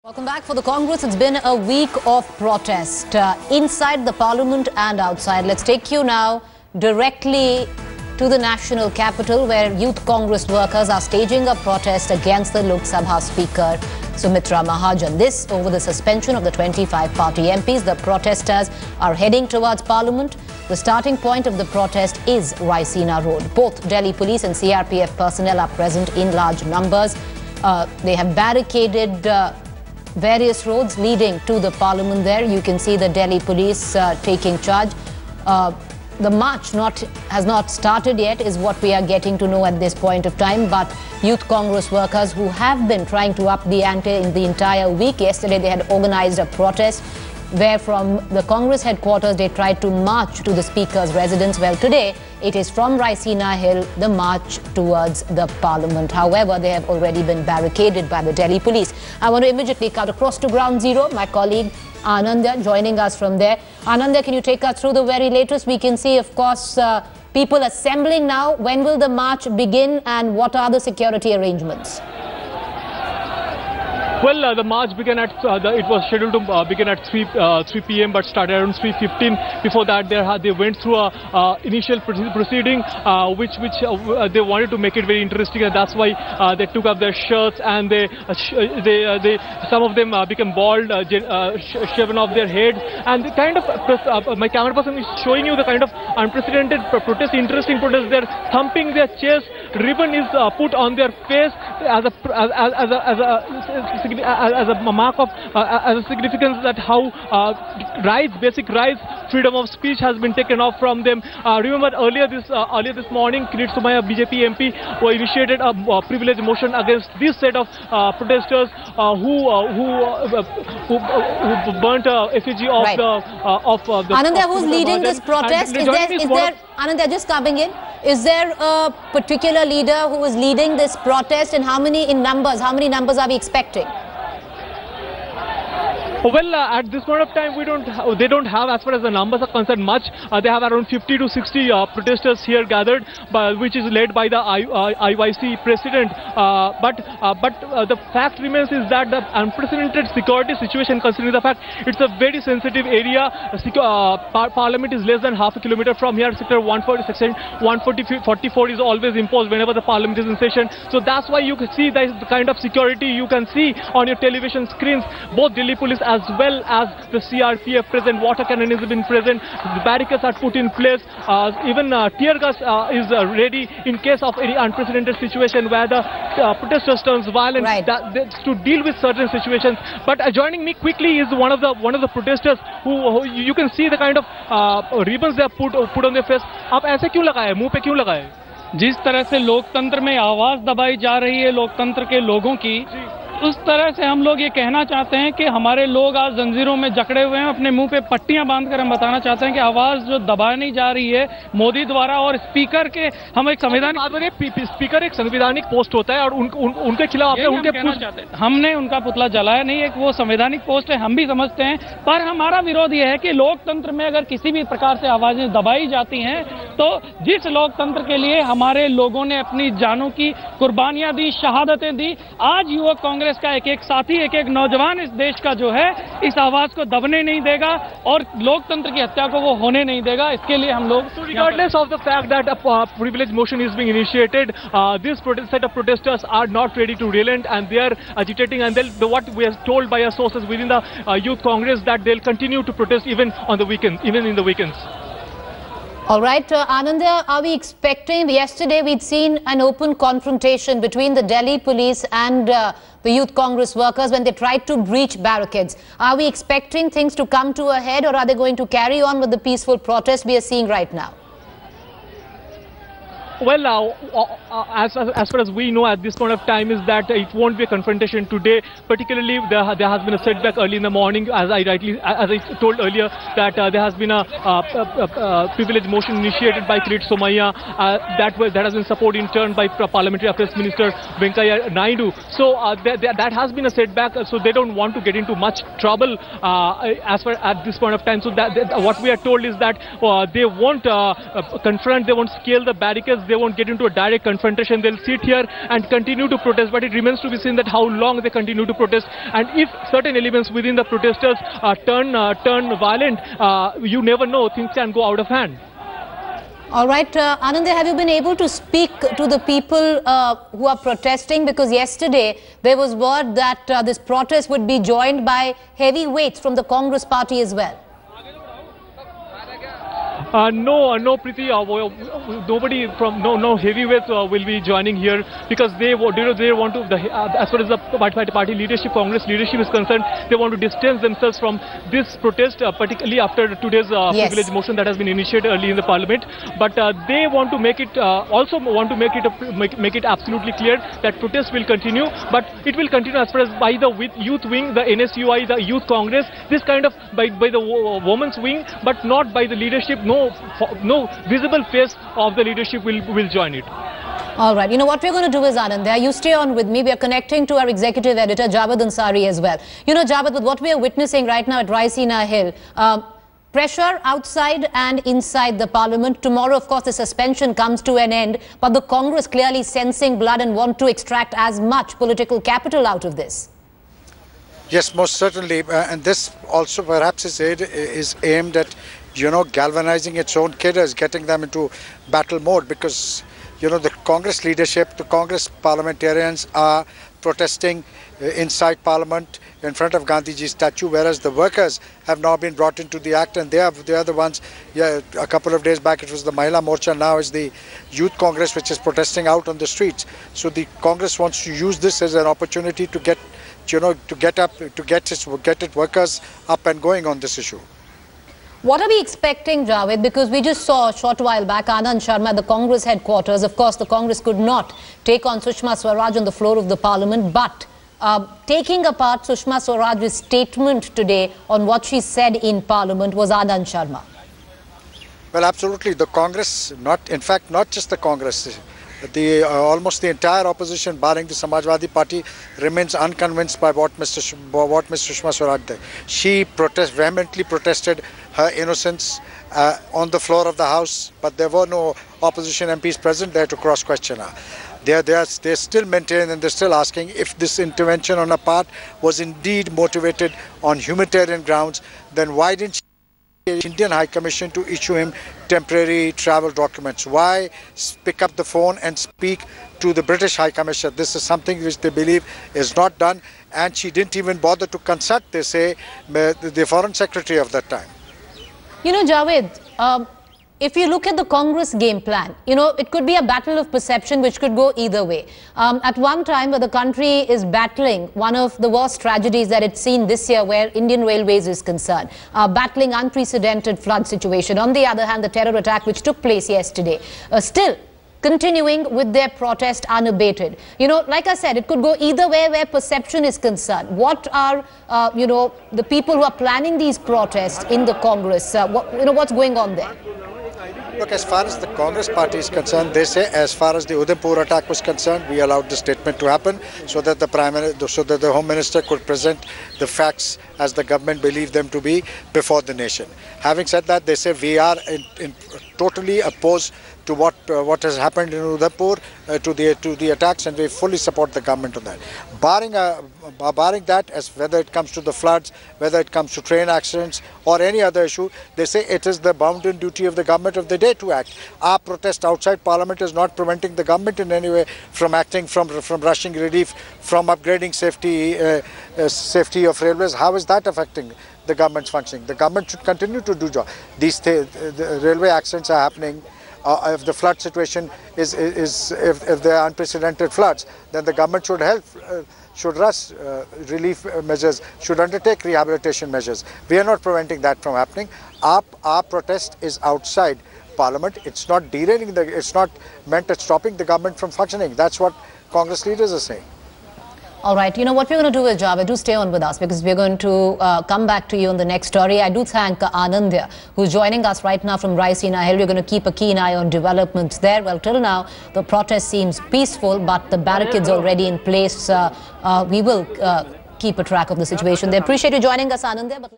Welcome back. For the Congress, it's been a week of protest inside the parliament and outside. Let's take you now directly to the national capital, where youth Congress workers are staging a protest against the Sabha Speaker Sumitra Mahajan. This over the suspension of the 25 party MPs. The protesters are heading towards parliament. The starting point of the protest is Raisina Road. Both Delhi police and CRPF personnel are present in large numbers. They have barricaded various roads leading to the parliament there. You can see the Delhi police taking charge. The march has not started yet, is what we are getting to know at this point of time. But youth Congress workers who have been trying to up the ante in the entire week. Yesterday they had organized a protest where from the Congress headquarters they tried to march to the Speaker's residence. Well, today it is from Raisina Hill, the march towards the Parliament. However, they have already been barricaded by the Delhi police. I want to immediately cut across to ground zero. My colleague Ananda joining us from there. Ananda, can you take us through the very latest? We can see, of course, people assembling now. When will the march begin and what are the security arrangements? Well, the march began at, it was scheduled to begin at 3 p.m. but started around 3:15. Before that, they went through a initial proceeding, which they wanted to make it very interesting, and that's why they took up their shirts and some of them became bald, shaven off their heads, and the kind of my camera person is showing you the kind of unprecedented protest, interesting protest. They're thumping their chest. Ribbon is put on their face as a mark of as a significance that how basic rights, freedom of speech has been taken off from them. Remember earlier this morning, Kirit Somaiya BJP MP initiated a privilege motion against this set of protesters who burnt effigy of the Ananda, who's leading this protest? Is there Ananda, just coming in, is there a particular leader who is leading this protest, and how many numbers are we expecting? Well, at this point of time, they don't have, as far as the numbers are concerned, much. They have around 50 to 60 protesters here gathered, which is led by the IYC president. But the fact remains is that the unprecedented security situation, considering the fact it's a very sensitive area. Parliament is less than half a kilometer from here. Sector 140, section 144 is always imposed whenever the parliament is in session. So that's why you can see the kind of security you can see on your television screens. Both Delhi police as well as the CRPF present, water cannon has been present, the barricades are put in place, even tear gas is ready in case of any unprecedented situation where the protesters turns violent, to deal with certain situations. But joining me quickly is one of the protesters who you can see the kind of ribbons they have put on their face. आप ऐसे क्यों लगाए, मुंह पे क्यों लगाए? जिस तरह से लोकतंत्र में आवाज दबाई जा रही है लोकतंत्र के लोगों की, उस तरह से हम लोग ये कहना चाहते हैं कि हमारे लोग आज जंजीरों में जकड़े हुए हैं। अपने मुंह पे पट्टियां बांधकर हम बताना चाहते हैं कि आवाज जो दबाई नहीं जा रही है मोदी द्वारा, और स्पीकर के हम एक संवैधानिक स्पीकर एक संवैधानिक पोस्ट होता है और उनके खिलाफ हमने उनका पुतला जलाया नहीं, एक वो संवैधानिक पोस्ट है, हम भी समझते हैं। पर हमारा विरोध ये है कि लोकतंत्र में अगर किसी भी प्रकार से आवाजें दबाई जाती हैं, तो जिस लोकतंत्र के लिए हमारे लोगों ने अपनी जानों की कुर्बानियां दी, शहादतें दी, आज युवक कांग्रेस का एक साथी, एक नौजवान इस देश का जो है इस आवाज को दबने नहीं देगा और लोकतंत्र की हत्या को वो होने नहीं देगा। इसके लिए हम लोग, regardless of the fact that a privilege motion is being initiated, this set of protesters are not ready to relent and they are agitating, and what we are told by our sources within the youth congress that they'll continue to protest even on the weekend, even in the weekends. All right, Ananda, are we expecting, yesterday we'd seen an open confrontation between the Delhi police and the youth Congress workers when they tried to breach barricades. Are we expecting things to come to a head, or are they going to carry on with the peaceful protest we are seeing right now? Well, as far as we know at this point of time is that it won't be a confrontation today. Particularly, there has been a setback early in the morning, as I told earlier, that there has been a privilege motion initiated by Kirit Somaiya that has been supported in turn by Parliamentary Affairs Minister Venkaiah Naidu. So that has been a setback. So they don't want to get into much trouble as far at this point of time. So what we are told is that they won't confront, they won't scale the barricades. they won't get into a direct confrontation. They'll sit here and continue to protest, but it remains to be seen that how long they continue to protest. And if certain elements within the protesters turn violent, you never know, things can go out of hand. All right, Anand, have you been able to speak to the people who are protesting? Because yesterday there was word that this protest would be joined by heavyweights from the Congress party as well. No, Preeti. Nobody from no heavyweights will be joining here because they want to. As far as the party leadership, Congress leadership is concerned, they want to distance themselves from this protest, particularly after today's privilege motion that has been initiated early in the Parliament. But they want to make it make it absolutely clear that protest will continue, but it will continue as far as by the youth wing, the NSUI, the Youth Congress, this kind of by the women's wing, but not by the leadership. No visible face of the leadership will join it. All right. You know what we're going to do is, Anand, you stay on with me. We are connecting to our executive editor, Javed Ansari, as well. You know, Javed, with what we are witnessing right now at Raisina Hill, pressure outside and inside the Parliament. Tomorrow, of course, the suspension comes to an end, but the Congress clearly sensing blood and want to extract as much political capital out of this. Yes, most certainly. And this also perhaps is aimed at, you know, galvanizing its own cadres, getting them into battle mode, because, you know, the Congress leadership, the Congress parliamentarians are protesting inside Parliament in front of Gandhiji's statue, whereas the workers have now been brought into the act, and they are the ones. Yeah, a couple of days back it was the Mahila Morcha, now is the Youth Congress which is protesting out on the streets. So the Congress wants to use this as an opportunity to get, you know, to get its workers up and going on this issue. What are we expecting, Javed? Because we just saw a short while back Anand Sharma at the Congress headquarters. Of course, the Congress could not take on Sushma Swaraj on the floor of the Parliament, but taking apart Sushma Swaraj's statement today on what she said in Parliament was Anand Sharma. Well, absolutely. The Congress, not just the Congress, almost the entire opposition, barring the Samajwadi Party, remains unconvinced by what Mr. Sushma Swaraj did. She vehemently protested her innocence on the floor of the House, but there were no opposition MPs present there to cross-question her. They still maintain, and they're still asking if this intervention on her part was indeed motivated on humanitarian grounds, then why didn't she Indian High Commission to issue him temporary travel documents? Why pick up the phone and speak to the British High Commission? This is something which they believe is not done, and she didn't even bother to consult, they say, the Foreign Secretary of that time. You know, Javed, if you look at the Congress game plan, you know, it could be a battle of perception which could go either way. At one time where the country is battling one of the worst tragedies that it's seen this year where Indian Railways is concerned, battling unprecedented flood situation. On the other hand, the terror attack which took place yesterday, still continuing with their protest unabated. You know, like I said, it could go either way where perception is concerned. What are, you know, the people who are planning these protests in the Congress? What's going on there? Look, as far as the Congress party is concerned, they say as far as the Udaipur attack was concerned, we allowed the statement to happen so that the Home Minister could present the facts as the government believed them to be before the nation. Having said that, they say we are totally opposed to what has happened in Udaipur, to the attacks, and we fully support the government on that. Barring that, as whether it comes to the floods, whether it comes to train accidents or any other issue, they say it is the bounden duty of the government of the day to act. Our protest outside Parliament is not preventing the government in any way from acting, from rushing relief, from upgrading safety of railways. How is that affecting the government's functioning? The government should continue to do job. The railway accidents are happening. If the flood situation if there are unprecedented floods, then the government should help, should rush relief measures, should undertake rehabilitation measures. We are not preventing that from happening. Our protest is outside Parliament. It's not derailing it's not meant at stopping the government from functioning. That's what Congress leaders are saying. All right. You know what we're going to do is, Javed, do stay on with us because we're going to come back to you on the next story. I do thank Anand, who's joining us right now from Raisina Hill. We're going to keep a keen eye on developments there. Well, till now, the protest seems peaceful, but the barricades already in place. We will keep a track of the situation. They appreciate you joining us, Anand.